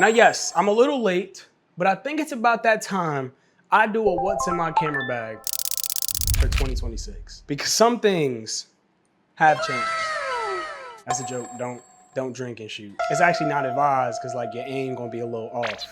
Now, yes, I'm a little late, but I think it's about that time I do a what's in my camera bag for 2026. Because some things have changed. That's a joke, don't drink and shoot. It's actually not advised because like your aim gonna be a little off.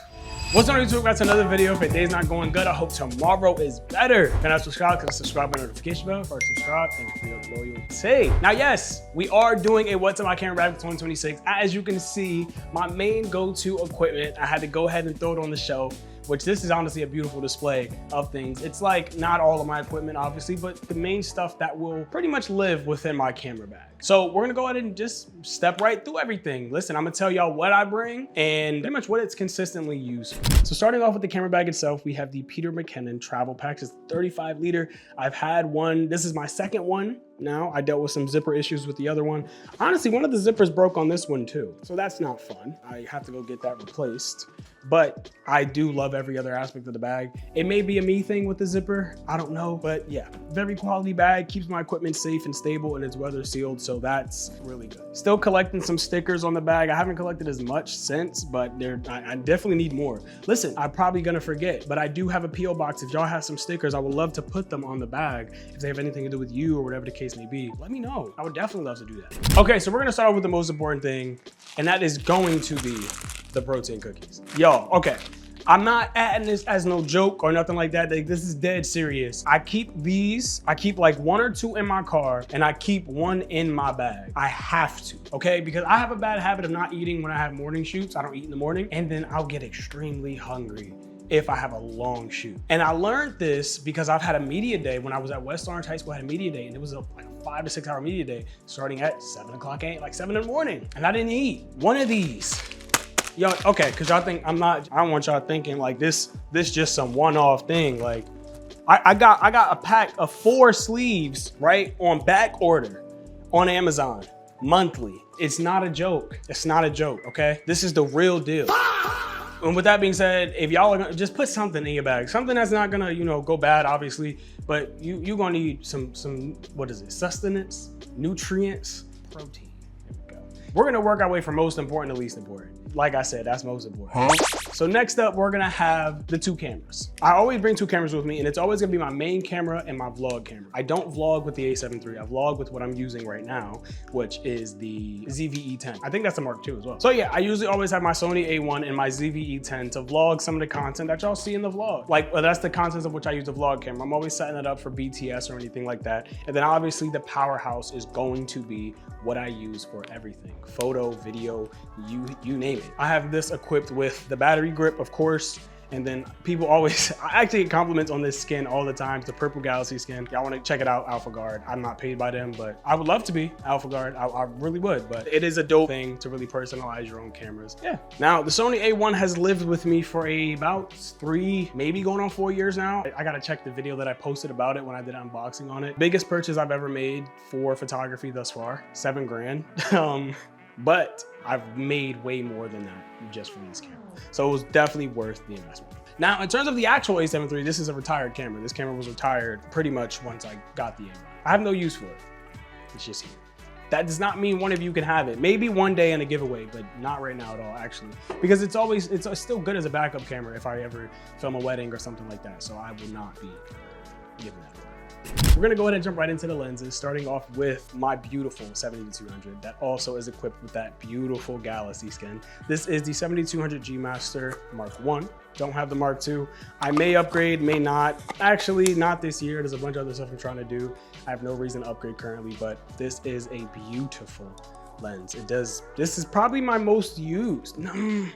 What's on YouTube? That's another video. If your day's not going good, I hope tomorrow is better. Can I subscribe? Can I subscribe by notification bell? First subscribe and feel loyalty. Now, yes, we are doing a what's in my camera bag for 2026. As you can see, my main go-to equipment, I had to go ahead and throw it on the shelf, which this is honestly a beautiful display of things. It's like not all of my equipment, obviously, but the main stuff that will pretty much live within my camera bag. So we're gonna go ahead and just step right through everything. Listen, I'm gonna tell y'all what I bring and pretty much what it's consistently used for. So starting off with the camera bag itself, we have the Peter McKinnon travel pack. It's 35 liter. I've had one, this is my second one now. I dealt with some zipper issues with the other one. Honestly, one of the zippers broke on this one too. So that's not fun. I have to go get that replaced. But I do love every other aspect of the bag. It may be a me thing with the zipper, I don't know, but yeah, very quality bag, keeps my equipment safe and stable, and it's weather sealed, so that's really good. Still collecting some stickers on the bag. I haven't collected as much since, but I definitely need more. Listen, I'm probably gonna forget, but I do have a P.O. box. If y'all have some stickers, I would love to put them on the bag. If they have anything to do with you or whatever the case may be, let me know. I would definitely love to do that. Okay, so we're gonna start off with the most important thing, and that is going to be the protein cookies. Yo, okay. I'm not adding this as no joke or nothing like that. Like, this is dead serious. I keep these, I keep like 1 or 2 in my car, and I keep 1 in my bag. I have to, okay? Because I have a bad habit of not eating when I have morning shoots. I don't eat in the morning, and then I'll get extremely hungry if I have a long shoot. And I learned this because I've had a media day. When I was at West Orange High School, I had a media day, and it was like a 5 to 6 hour media day starting at 7 o'clock, like 7 in the morning. And I didn't eat one of these. Yo, okay, cause y'all think I don't want y'all thinking like this just some one-off thing. Like I got a pack of 4 sleeves, right, on back order on Amazon monthly. It's not a joke. It's not a joke, okay? This is the real deal. And with that being said, if y'all are gonna just put something in your bag, something that's not gonna, you know, go bad, obviously, but you're gonna need some, what is it, sustenance, nutrients, protein. There we go. We're gonna work our way from most important to least important. Like I said, that's most important. So next up, we're gonna have the 2 cameras. I always bring 2 cameras with me, and it's always gonna be my main camera and my vlog camera. I don't vlog with the A7 III. I vlog with what I'm using right now, which is the ZV-E10. I think that's the Mark II as well. So yeah, I usually always have my Sony A1 and my ZV-E10 to vlog some of the content that y'all see in the vlog. Like, well, that's the content of which I use the vlog camera. I'm always setting it up for BTS or anything like that. And then obviously the powerhouse is going to be what I use for everything. Photo, video, you name it. I have this equipped with the battery grip, of course, and then people always, I actually get compliments on this skin all the time. It's the Purple Galaxy skin. Y'all wanna check it out, AlphaGuard. I'm not paid by them, but I would love to be AlphaGuard. I really would, but it is a dope thing to really personalize your own cameras. Yeah. Now, the Sony A1 has lived with me for about 3, maybe going on 4 years now. I gotta check the video that I posted about it when I did an unboxing on it. Biggest purchase I've ever made for photography thus far, 7 grand. But I've made way more than that just for these cameras. So it was definitely worth the investment. Now, in terms of the actual A7 III, this is a retired camera. This camera was retired pretty much once I got the A1. I have no use for it. It's just here. That does not mean one of you can have it. Maybe one day in a giveaway, but not right now at all, actually. Because it's still good as a backup camera if I ever film a wedding or something like that. So I will not be giving that away. We're gonna go ahead and jump right into the lenses, starting off with my beautiful 70-200 that also is equipped with that beautiful Galaxy skin. This is the 70-200 G Master Mark I. Don't have the Mark II. I may upgrade, may not. Actually, not this year. There's a bunch of other stuff I'm trying to do. I have no reason to upgrade currently, but this is a beautiful lens. This is probably my most used.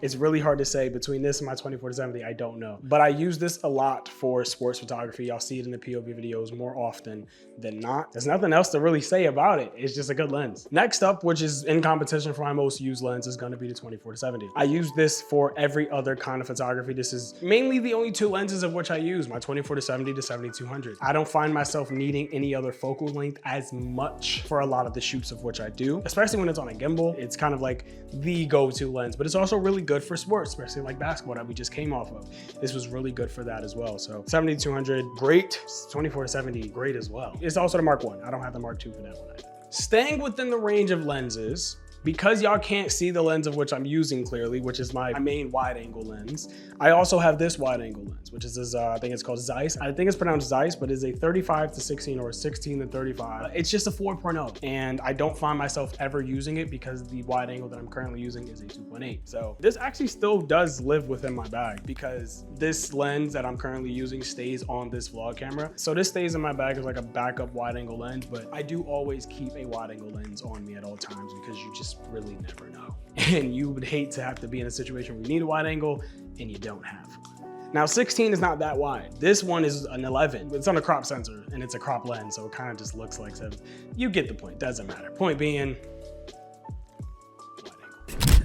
It's really hard to say between this and my 24-70, I don't know. But I use this a lot for sports photography. Y'all see it in the POV videos more often than not. There's nothing else to really say about it. It's just a good lens. Next up, which is in competition for my most used lens, is gonna be the 24-70. I use this for every other kind of photography. This is mainly the only 2 lenses of which I use, my 24-70 to 70-200. I don't find myself needing any other focal length as much for a lot of the shoots of which I do, especially when it's on a gimbal. It's kind of like the go-to lens, but it's also really good for sports, especially like basketball that we just came off of. This was really good for that as well. So 70-200, great. 24-70, great as well. It's also the Mark I. I don't have the Mark II for that one either. Staying within the range of lenses, Because y'all can't see the lens of which I'm using clearly, which is my main wide angle lens, I also have this wide angle lens, which is this, I think it's called Zeiss. I think it's pronounced Zeiss, but it's a 35-16 or a 16-35. It's just a 4.0. And I don't find myself ever using it because the wide angle that I'm currently using is a 2.8. So this actually still does live within my bag because this lens that I'm currently using stays on this vlog camera. So this stays in my bag as like a backup wide angle lens, but I do always keep a wide angle lens on me at all times because you just really never know. And you would hate to have to be in a situation where you need a wide angle and you don't have one. Now 16 is not that wide. This one is an 11. It's on a crop sensor and it's a crop lens, so it kind of just looks like 7. You get the point, doesn't matter. Point being,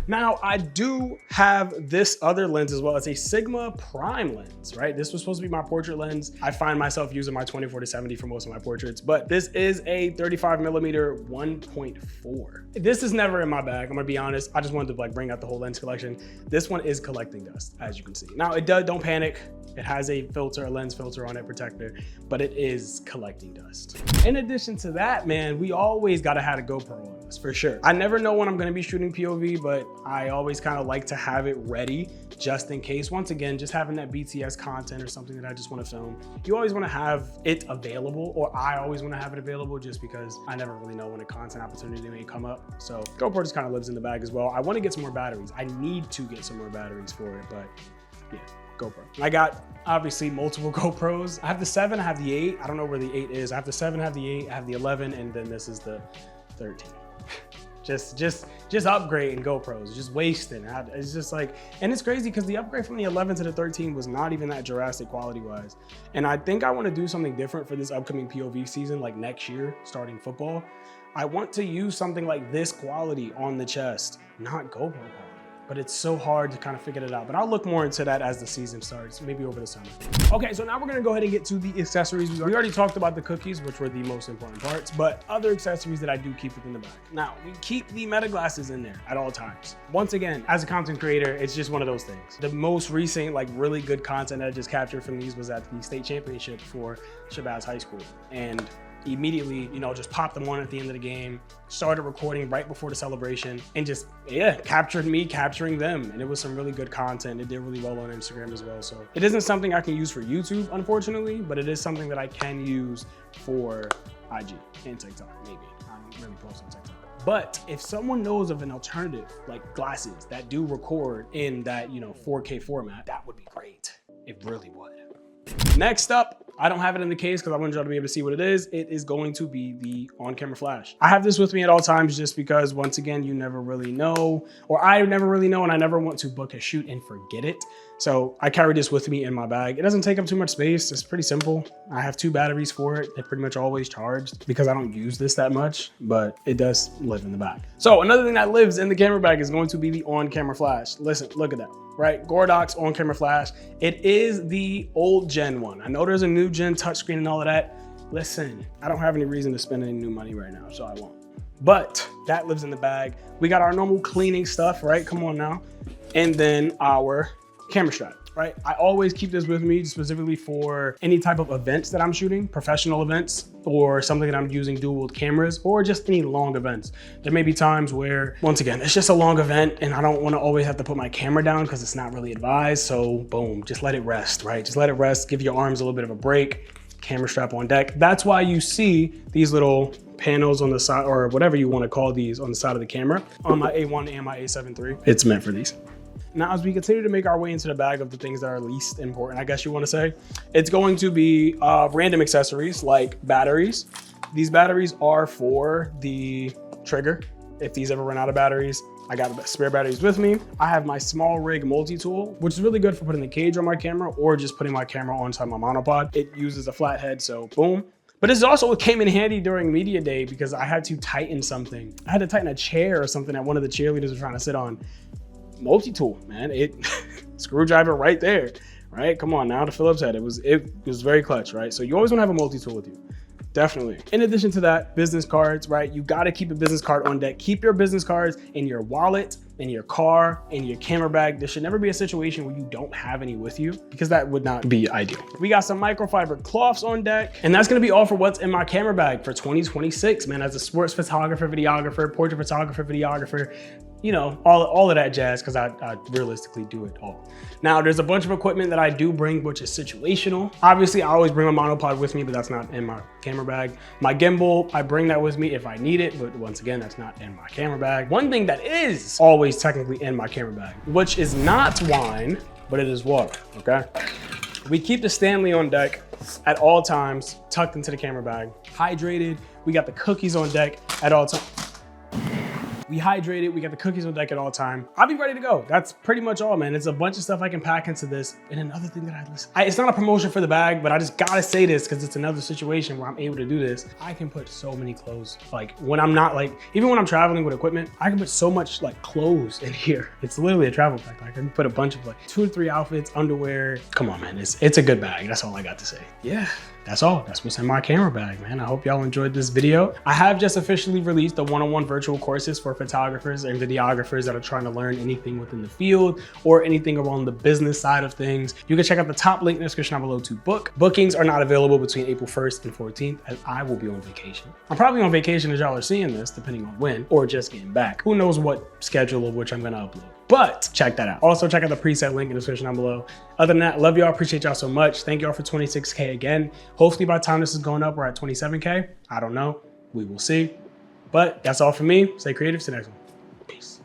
now, I do have this other lens as well. It's a Sigma prime lens, right? This was supposed to be my portrait lens. I find myself using my 24-70 for most of my portraits, but this is a 35mm 1.4. This is never in my bag, I'm gonna be honest. I just wanted to like bring out the whole lens collection. This one is collecting dust, as you can see. Now, don't panic. It has a filter, a lens filter on it, protector, but it is collecting dust. In addition to that, man, we always gotta have a GoPro on this, for sure. I never know when I'm gonna be shooting POV, but I always kind of like to have it ready just in case. Once again, just having that BTS content or something that I just want to film. You always want to have it available, or I always want to have it available just because I never really know when a content opportunity may come up. So GoPro just kind of lives in the bag as well. I want to get some more batteries. I need to get some more batteries for it, but yeah, GoPro. I got obviously multiple GoPros. I have the 7, I have the 8. I don't know where the 8 is. I have the 7, I have the 8, I have the 11, and then this is the 13. Just upgrading GoPros, just wasting. It's just like, and it's crazy because the upgrade from the 11 to the 13 was not even that drastic quality wise. And I think I want to do something different for this upcoming POV season, like next year, starting football. I want to use something like this quality on the chest, not GoPro quality. But it's so hard to kind of figure it out. But I'll look more into that as the season starts, maybe over the summer. Okay, so now we're gonna go ahead and get to the accessories. We already talked about the cookies, which were the most important parts, but other accessories that I do keep within the bag. Now, we keep the meta glasses in there at all times. Once again, as a content creator, it's just one of those things. The most recent, like really good content that I just captured from these was at the state championship for Shabazz High School. And immediately, you know, just popped them on at the end of the game, started recording right before the celebration, and just, yeah, captured me capturing them. And it was some really good content. It did really well on Instagram as well. So it isn't something I can use for YouTube, unfortunately, but it is something that I can use for IG and TikTok, maybe. I don't really post on TikTok. But if someone knows of an alternative, like glasses that do record in that, you know, 4K format, that would be great. It really would. Next up, I don't have it in the case because I want y'all to be able to see what it is. It is going to be the on-camera flash. I have this with me at all times just because, once again, you never really know, or I never really know, and I never want to book a shoot and forget it. So I carry this with me in my bag. It doesn't take up too much space. It's pretty simple. I have 2 batteries for it. They're pretty much always charged because I don't use this that much, but it does live in the bag. So another thing that lives in the camera bag is going to be the on-camera flash. Listen, look at that. Right, Godox on-camera flash. It is the old gen one. I know there's a new gen touchscreen and all of that. Listen, I don't have any reason to spend any new money right now, so I won't. But that lives in the bag. We got our normal cleaning stuff, right? Come on now. And then our camera strap. Right? I always keep this with me specifically for any type of events that I'm shooting, professional events, or something that I'm using dual cameras, or just any long events. There may be times where, once again, it's just a long event and I don't want to always have to put my camera down because it's not really advised. So boom, just let it rest, right? Just let it rest, give your arms a little bit of a break, camera strap on deck. That's why you see these little panels on the side, or whatever you want to call these, on the side of the camera. On my A1 and my A7 III, it's meant for these. Now, as we continue to make our way into the bag of the things that are least important, I guess you want to say, it's going to be random accessories like batteries. These batteries are for the trigger. If these ever run out of batteries, I got spare batteries with me. I have my small rig multi-tool, which is really good for putting the cage on my camera or just putting my camera on top of my monopod. It uses a flat head, so boom. But this also came in handy during media day because I had to tighten something. I had to tighten a chair or something that one of the cheerleaders was trying to sit on. Multi-tool, man. It screwdriver right there, right? Come on now, the Phillips head. It was very clutch, right? So you always want to have a multi-tool with you. Definitely. In addition to that, business cards, right? You got to keep a business card on deck. Keep your business cards in your wallet in your car, in your camera bag. There should never be a situation where you don't have any with you, because that would not be ideal. We got some microfiber cloths on deck, and that's gonna be all for what's in my camera bag for 2026, man. As a sports photographer, videographer, portrait photographer, videographer, you know, all of that jazz, because I realistically do it all. Now, there's a bunch of equipment that I do bring, which is situational. Obviously, I always bring my monopod with me, but that's not in my camera bag. My gimbal, I bring that with me if I need it, but once again, that's not in my camera bag. One thing that is always technically in my camera bag, which is not wine, but it is water, okay? We keep the Stanley on deck at all times, tucked into the camera bag, hydrated. We got the cookies on deck at all times. We hydrated, we got the cookies on deck at all time. I'll be ready to go. That's pretty much all, man. It's a bunch of stuff I can pack into this. And another thing that it's not a promotion for the bag, but I just gotta say this because it's another situation where I'm able to do this. I can put so many clothes, like when I'm not like, even when I'm traveling with equipment, I can put so much like clothes in here. It's literally a travel bag. Like I can put a bunch of like 2 to 3 outfits, underwear. Come on, man, it's a good bag. That's all I got to say. Yeah. That's all. That's what's in my camera bag, man. I hope y'all enjoyed this video. I have just officially released the one-on-one virtual courses for photographers and videographers that are trying to learn anything within the field or anything around the business side of things. You can check out the top link in the description down below to book. Bookings are not available between April 1st and 14th as I will be on vacation. I'm probably on vacation as y'all are seeing this, depending on when, or just getting back. Who knows what schedule of which I'm gonna upload. But check that out. Also check out the preset link in the description down below. Other than that, love y'all, appreciate y'all so much. Thank y'all for 26K again. Hopefully by the time this is going up, we're at 27K. I don't know, we will see. But that's all for me. Stay creative, see you next one. Peace.